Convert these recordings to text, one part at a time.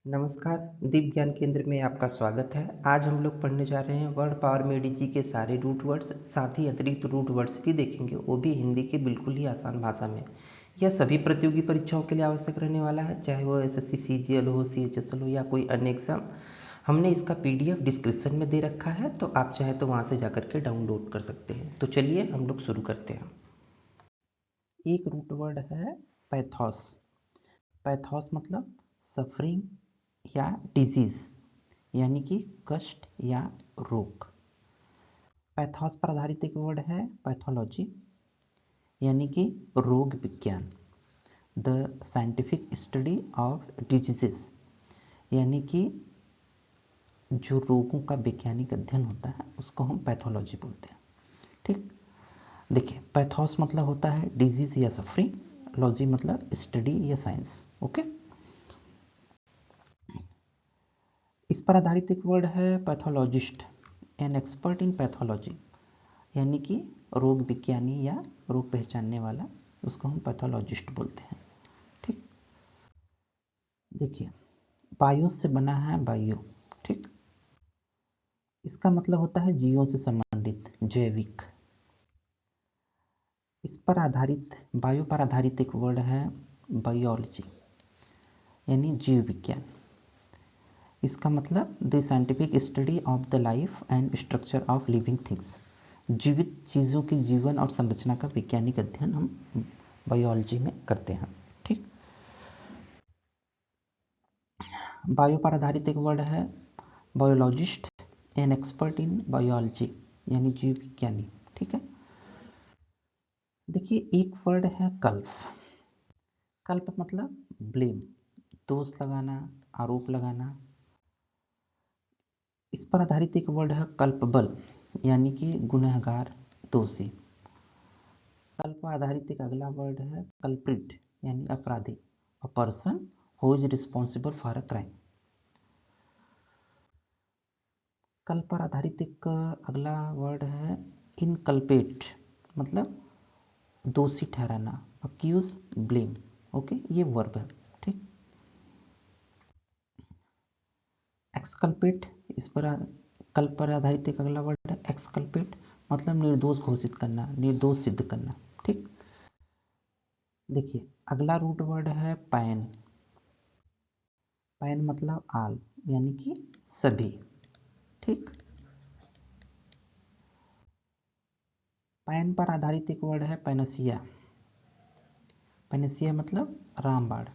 नमस्कार, दीप ज्ञान केंद्र में आपका स्वागत है। आज हम लोग पढ़ने जा रहे हैं वर्ड पावर में डीजी के सारे रूट वर्ड्स, साथ ही अतिरिक्त रूट वर्ड्स भी देखेंगे, वो भी हिंदी के बिल्कुल ही आसान भाषा में। यह सभी प्रतियोगी परीक्षाओं के लिए आवश्यक रहने वाला है, चाहे वो एसएससी सीजीएल हो, सीएचएसएल हो या कोई अन्य एग्जाम। हमने इसका पीडीएफ डिस्क्रिप्शन में दे रखा है, तो आप चाहे तो वहाँ से जाकर के डाउनलोड कर सकते हैं। तो चलिए हम लोग शुरू करते हैं। एक रूट वर्ड है पैथोस। पैथोस मतलब सफरिंग या डिजीज, यानी कि कष्ट या रोग। पैथोस पर आधारित एक वर्ड है पैथोलॉजी, यानी कि रोग विज्ञान। The scientific study of diseases, यानी कि जो रोगों का वैज्ञानिक अध्ययन होता है उसको हम पैथोलॉजी बोलते हैं। ठीक, देखिए पैथोस मतलब होता है डिजीज या सफरिंग, लॉजी मतलब स्टडी या साइंस। ओके, इस पर आधारित एक वर्ड है pathologist, an expert in pathology, यानी कि रोग विज्ञानी या रोग पहचानने वाला, उसको हम पैथोलॉजिस्ट बोलते हैं। ठीक, देखिए बायो से बना है बायो। ठीक, इसका मतलब होता है जीवों से संबंधित, जैविक। इस पर आधारित, बायो पर आधारित एक वर्ड है बायोलॉजी, यानी जीव विज्ञान। इसका मतलब the scientific study of the life and structure of living things, जीवित चीज़ों की जीवन और संरचना का वैज्ञानिक अध्ययन हम बायोलॉजी में करते हैं। ठीक, बायो पर आधारित एक वर्ड है biologist, an expert in biology, यानी जीव विज्ञानी। ठीक है, देखिए एक वर्ड है कल्प। कल्प मतलब ब्लेम, दोष लगाना, आरोप लगाना। इस पर आधारित एक वर्ड है कल्पबल, यानी कि गुनहगार, दोषी। कल्प पर आधारित एक अगला वर्ड है कल्प्रिट, यानी अपराधी, a person who is responsible for a crime. कल्प पर आधारित एक अगला वर्ड है इनकल्पेट, मतलब दोषी ठहराना, अक्यूज, ब्लेम। ओके, ये वर्ब है। ठीक, एक्सकल्पेट, इस पर कल्प पर आधारित एक अगला वर्ड है एक्सकल्पेट, मतलब निर्दोष घोषित करना, निर्दोष सिद्ध करना। ठीक, देखिए अगला रूट वर्ड है पैन। पैन मतलब आल, यानी कि सभी। ठीक, पैन पर आधारित एक वर्ड है पैनसिया। पैनसिया मतलब रामबाण,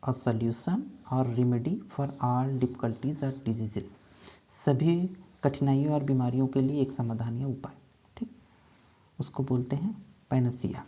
अ सॉल्यूशन और रेमेडी फॉर ऑल डिफिकल्टीज और डिजीजेस, सभी कठिनाइयों और बीमारियों के लिए एक समाधान या उपाय। ठीक, उसको बोलते हैं पैनसिया।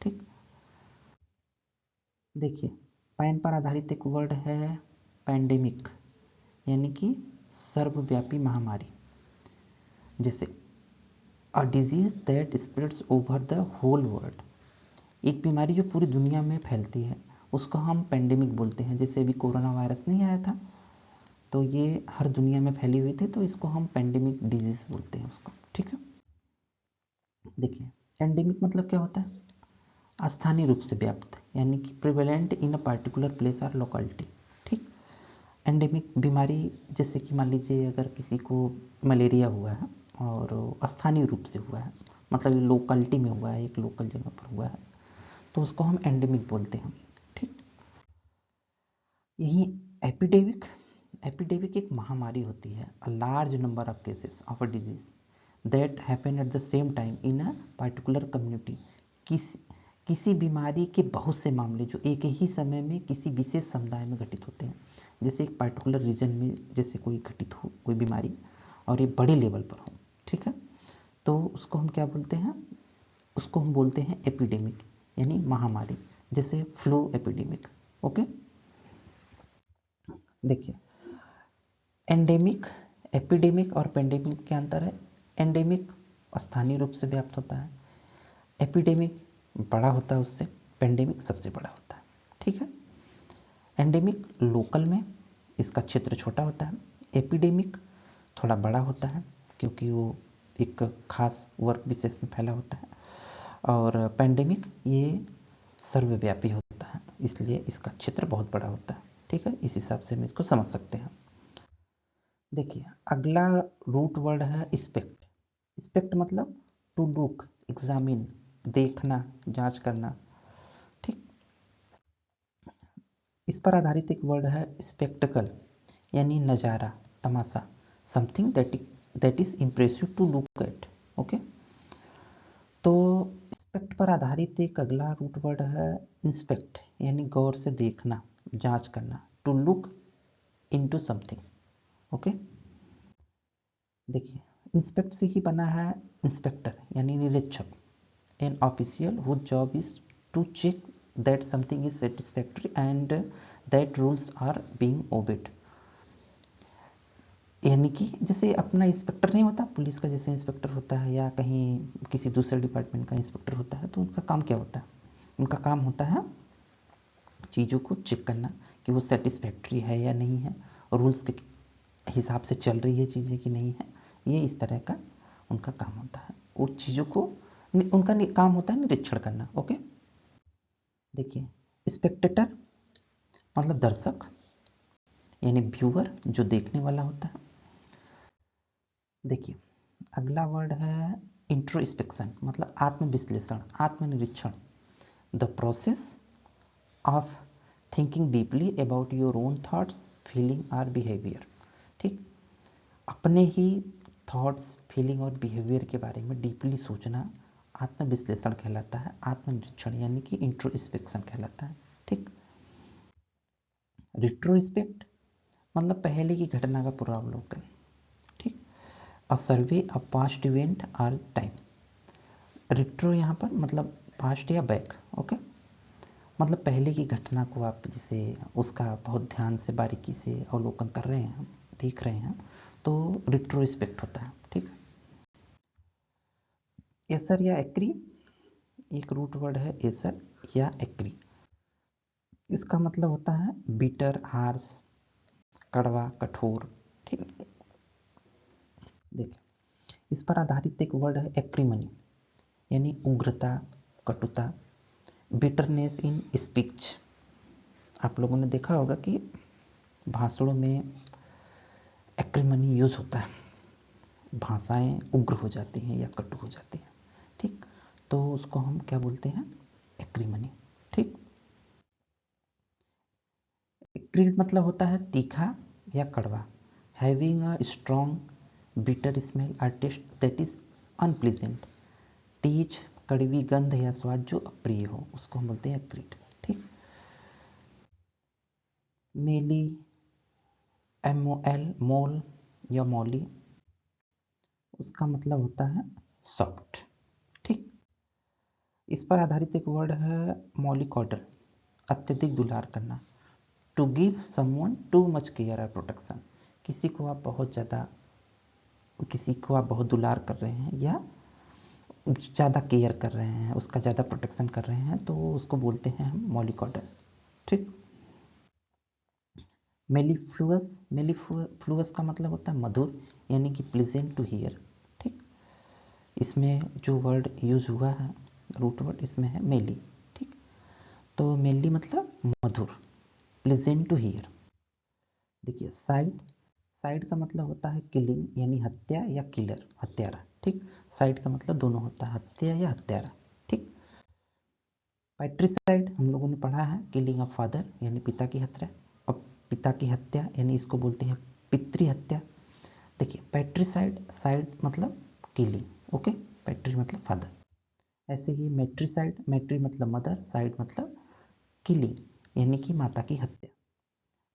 ठीक, देखिए पैन पर आधारित एक वर्ड है पैंडेमिक, यानी कि सर्वव्यापी महामारी। जैसे a disease that spreads over the whole world, एक बीमारी जो पूरी दुनिया में फैलती है उसको हम पेंडेमिक बोलते हैं। जैसे अभी कोरोना वायरस नहीं आया था, तो ये हर दुनिया में फैली हुई थी, तो इसको हम पेंडेमिक डिजीज बोलते हैं उसको। ठीक है, देखिए एंडेमिक मतलब क्या होता है, स्थानीय रूप से व्याप्त, यानी कि prevalent in a particular place और लोकेलिटी। ठीक, एंडेमिक बीमारी जैसे कि मान लीजिए अगर किसी को मलेरिया हुआ है और स्थानीय रूप से हुआ है, मतलब लोकलिटी में हुआ है, एक लोकल जगह पर हुआ है, तो उसको हम एंडेमिक बोलते हैं। ठीक, यही एपिडेमिक, एपिडेमिक एक महामारी होती है, a large number of cases of a disease that happen at the same time in a particular community, किसी बीमारी के बहुत से मामले जो एक ही समय में किसी विशेष समुदाय में घटित होते हैं। जैसे एक पर्टिकुलर रीजन में जैसे कोई घटित हो कोई बीमारी और ये बड़े लेवल पर हो। ठीक है, तो उसको हम क्या बोलते हैं, उसको हम बोलते हैं एपिडेमिक, यानी महामारी, जैसे फ्लू एपिडेमिक। ओके, देखिए एंडेमिक, एपिडेमिक और पेंडेमिक क्या अंतर है। एंडेमिक स्थानीय रूप से व्याप्त होता है, एपिडेमिक बड़ा होता है उससे, पेंडेमिक सबसे बड़ा होता है। ठीक है, एंडेमिक लोकल में इसका क्षेत्र छोटा होता है, एपिडेमिक थोड़ा बड़ा होता है क्योंकि वो एक खास वर्ग विशेष में फैला होता है, और पेंडेमिक ये सर्वव्यापी होता है, इसलिए इसका क्षेत्र बहुत बड़ा होता है। ठीक है, इस हिसाब से हम इसको समझ सकते हैं। देखिए अगला रूट वर्ड है स्पेक्ट। स्पेक्ट मतलब टू लुक, एग्जामिन, देखना, जांच करना, ठीक। इस पर आधारित एक वर्ड है स्पेक्टिकल, यानी नज़ारा, तमाशा, something that is impressive to look at. Okay, तो स्पेक्ट पर आधारित एक अगला रूट वर्ड है इंस्पेक्ट, यानी गौर से देखना, जांच करना, to look into something. Okay, देखिए इंस्पेक्ट से ही बना है इंस्पेक्टर, यानी निरीक्षक, an official whose job is to check that something is satisfactory and that rules are being obeyed. यानी कि जैसे अपना इंस्पेक्टर नहीं होता, पुलिस का जैसे इंस्पेक्टर होता है या कहीं किसी दूसरे डिपार्टमेंट का इंस्पेक्टर होता है, तो उनका काम क्या होता है? उनका काम होता है चीज़ों को चेक करना कि वो सेटिस्फैक्ट्री है या नहीं है, रूल्स के हिसाब से चल रही है चीज़ें कि नहीं है, ये इस तरह का उनका काम होता है। वो चीज़ों को उनका काम होता है निरीक्षण करना। ओके, देखिए स्पेक्टेटर मतलब दर्शक, यानी व्यूअर, जो देखने वाला होता है। देखिए अगला वर्ड है इंट्रोस्पेक्शन, मतलब आत्मविश्लेषण, आत्मनिरीक्षण, the process of thinking deeply about your own thoughts, feeling और बिहेवियर। ठीक, अपने ही थॉट्स, फीलिंग और बिहेवियर के बारे में डीपली सोचना आत्मविश्लेषण कहलाता है, आत्मनिरीक्षण यानी कि इंट्रोस्पेक्शन कहलाता है। ठीक, रिट्रोस्पेक्ट मतलब पहले की घटना का पुनरावलोकन। ठीक, अ सर्वे ऑफ पास्ट इवेंट और टाइम। रिट्रो यहाँ पर मतलब पास्ट या बैक। ओके, मतलब पहले की घटना को आप जिसे उसका बहुत ध्यान से बारीकी से अवलोकन कर रहे हैं, देख रहे हैं, तो रिट्रोस्पेक्ट होता है। ठीक, एसर या एक्री, एक रूट वर्ड है एसर या एक्री। इसका मतलब होता है बिटर, हार्श, कड़वा, कठोर। ठीक, देखिए इस पर आधारित एक वर्ड है एक्रीमनी, यानी उग्रता, कटुता, बिटरनेस इन स्पीच। आप लोगों ने देखा होगा कि भाषणों में एक्रीमनी यूज होता है, भाषाएं उग्र हो जाती हैं या कटु हो जाती हैं। ठीक, तो उसको हम क्या बोलते हैं? एक्रीमनी। ठीक, एक्रीड मतलब होता है तीखा या कड़वा, having a strong bitter smell और टेस्ट दैट इज अनप्लीजेंट। तेज कड़वी गंध या स्वाद जो अप्रिय हो, उसको हम बोलते हैं एक्रीड। ठीक, मेली, MOL, मोल या मौली, उसका मतलब होता है सॉफ्ट। ठीक, इस पर आधारित एक वर्ड है मॉलिकॉडर, अत्यधिक दुलार करना, to give someone too much care और प्रोटेक्शन। किसी को आप बहुत दुलार कर रहे हैं या ज़्यादा केयर कर रहे हैं, उसका ज़्यादा प्रोटेक्शन कर रहे हैं, तो उसको बोलते हैं हम मॉलिकॉडर। ठीक, मेलीफ्लुअस का मतलब होता है मधुर, यानी कि प्लीजेंट टू हियर। ठीक, इसमें जो वर्ड यूज हुआ है रूट वर्ड, इसमें है मेली। ठीक, तो मेली मतलब मधुर, प्लीजेंट टू हियर। देखिए साइड का मतलब होता है किलिंग, यानी हत्या या किलर, हत्यारा। ठीक, साइड का मतलब दोनों होता है, हत्या या हत्यारा। ठीक, पैट्रिसाइड हम लोगों ने पढ़ा है, किलिंग ऑफ फादर यानी पिता की हत्या, और पिता की हत्या यानी इसको बोलते हैं पितृ हत्या। देखिए पैट्रिसाइड, साइड मतलब किलिंग। ओके, पैट्री मतलब फादर। ऐसे ही मेट्रिसाइड, मेट्री मतलब मदर, साइड मतलब किलिंग यानी कि माता की हत्या।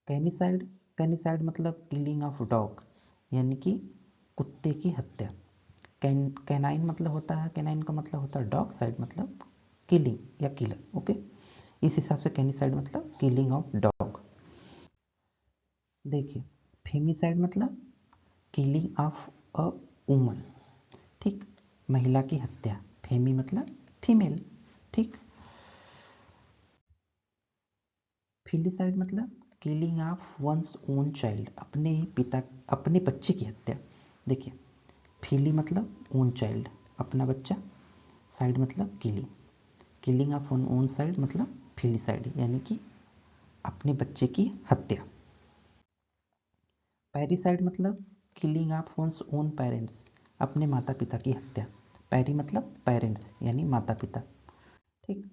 कैनिसाइड, कैनिसाइड मतलब किलिंग ऑफ डॉग, यानी कि कुत्ते की हत्या। कैनाइन मतलब होता है, कैनाइन का मतलब होता है डॉग, साइड मतलब किलिंग या किलर। ओके, इस हिसाब से कैनिसाइड मतलब किलिंग ऑफ डॉग। देखिए फेमिसाइड मतलब किलिंग ऑफ अ वुमन। ठीक, महिला की हत्या, फेमी मतलब फीमेल। ठीक, फिलिसाइड मतलब killing of one's own child, अपने ही पिता, अपने बच्चे की हत्या। देखिए फिली मतलब ओन चाइल्ड, अपना बच्चा, साइड मतलब killing, killing of own side मतलब फिलिसाइड, यानी कि अपने बच्चे की हत्या। पैरिसाइड मतलब killing of one's own parents, अपने माता पिता की हत्या। पैरी मतलब पेरेंट्स यानी माता पिता, ठीक।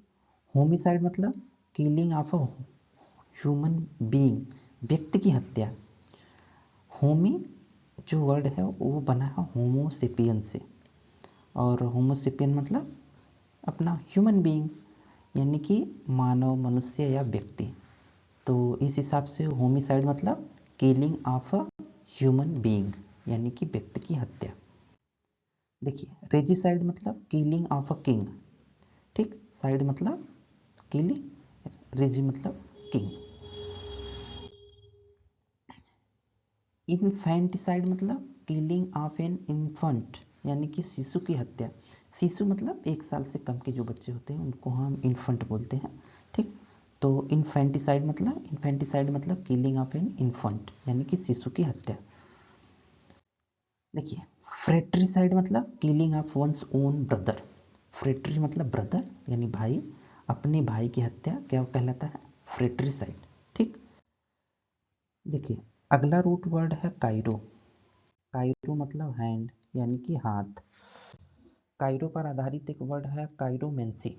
होमिसाइड मतलब killing of a human being, व्यक्ति की हत्या। होमी जो वर्ड है वो बना है होमोसेपियन से, और होमोसेपियन मतलब अपना ह्यूमन बीइंग यानी कि मानव, मनुष्य या व्यक्ति। तो इस हिसाब से होमिसाइड मतलब killing of a human being यानी कि व्यक्ति की हत्या। देखिए रेजिसाइड मतलब किलिंग ऑफ अ किंग, ठीक। साइड मतलब किलिंग, रेजी मतलब किंग। इन्फेंटिसाइड मतलब किलिंग ऑफ एन इन्फेंट यानी कि शिशु की हत्या। शिशु मतलब 1 साल से कम के जो बच्चे होते हैं उनको हम इन्फेंट बोलते हैं, ठीक। तो इन्फेंटिसाइड मतलब किलिंग ऑफ एन इन्फेंट यानी कि शिशु की हत्या। देखिए फ्रेट्रिसाइड मतलब killing of one's own brother. Fratri मतलब ब्रदर यानी भाई, अपने भाई की हत्या क्या कहलाता है, फ्रेट्रिसाइड, ठीक। देखिए अगला रूट वर्ड है काइरो। काइरो मतलब हैंड यानी कि हाथ। काइरो पर आधारित एक वर्ड है काइरोमेंसी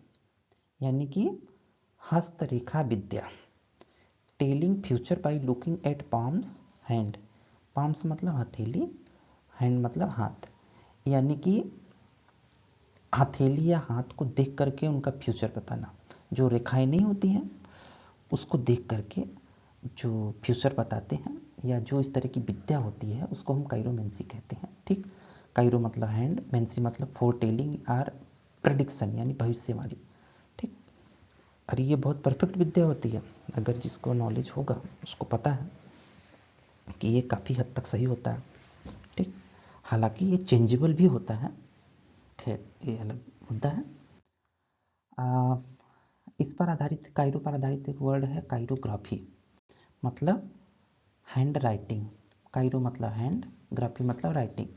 यानी कि हस्तरेखा विद्या। Telling future by looking at palms hand. Palms मतलब हथेली, हैंड मतलब हाथ, यानी कि हथेली या हाथ को देख करके उनका फ्यूचर बताना। जो रेखाएं नहीं होती हैं उसको देख करके जो फ्यूचर बताते हैं या जो इस तरह की विद्या होती है उसको हम काइरोमेंसी कहते हैं, ठीक। काइरो मतलब हैंड, मेंसी मतलब फोरटेलिंग आर प्रेडिक्शन यानी भविष्यवाणी, ठीक। और ये बहुत परफेक्ट विद्या होती है, अगर जिसको नॉलेज होगा उसको पता है कि ये काफ़ी हद तक सही होता है, ठीक। हालांकि ये चेंजेबल भी होता है, खैर ये अलग मुद्दा है। इस पर आधारित, काइरो पर आधारित एक वर्ड है काइरोग्राफी, मतलब हैंड राइटिंग। काइरो मतलब हैंड, ग्राफी मतलब राइटिंग,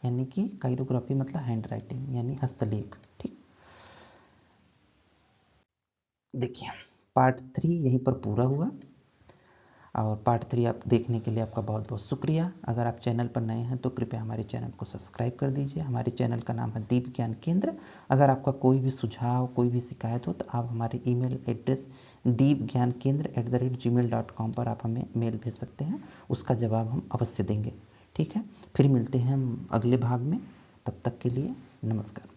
यानी कि काइरोग्राफी मतलब हैंड राइटिंग यानी हस्तलेख, ठीक। देखिए पार्ट 3 यहीं पर पूरा हुआ, और पार्ट 3 आप देखने के लिए आपका बहुत बहुत शुक्रिया। अगर आप चैनल पर नए हैं तो कृपया हमारे चैनल को सब्सक्राइब कर दीजिए। हमारे चैनल का नाम है दीप ज्ञान केंद्र। अगर आपका कोई भी सुझाव, कोई भी शिकायत हो तो आप हमारे ईमेल एड्रेस deepgyankendra@gmail.com पर आप हमें मेल भेज सकते हैं, उसका जवाब हम अवश्य देंगे, ठीक है। फिर मिलते हैं हम अगले भाग में, तब तक के लिए नमस्कार।